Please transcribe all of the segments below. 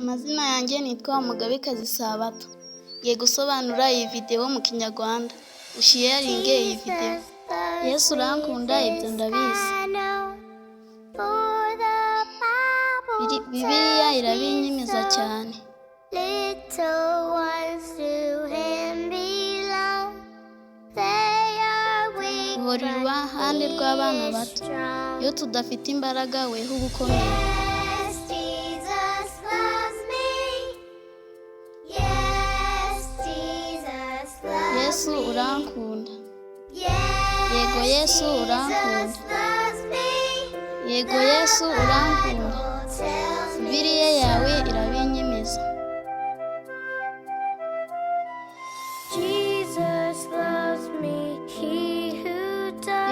Amazina yanjye nitwa Umugabekazi Sabato. Ngiye gusobanura iyi video mu Kinyarwanda. Ushiyaringe iyi video. Yesu urankunda ibyo ndabizi. Bibiliya irabinyemeza cyane. Uhora iruhande rw'abana bato. Iyo tudafite imbaraga weho uba ukomeye. Yesu urankunda. Yego Yesu urankunda. Yego Yesu urankunda. Bibiliya yawe irabinyemeza.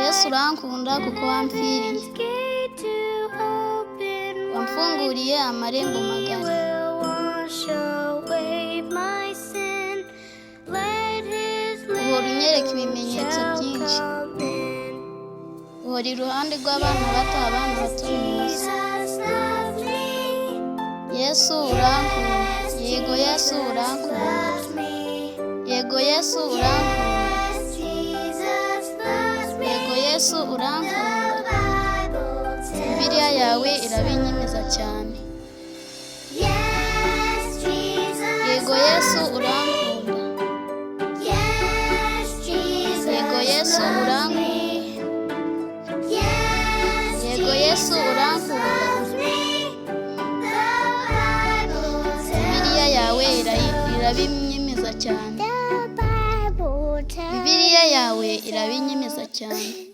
Yesu urankunda kuko wampfiriye. Wamfunguriye amarembo magari. Uhora unyereka ibimenyetso byinshi. Uhora iruhande rw'abana bato, abana bato munsi. Yesu urankunda. Yego Yesu urankunda. Yego Yesu urankunda. Yego Yesu urankunda. Bibiliya yawe irabinyemeza cyane. Yego Yesu urankunda. Yego Yesu urankunda. Yego Yesu urankunda. Bibiliya yawe irabinyemeza cyane. Bibiliya yawe irabinyemeza cyane.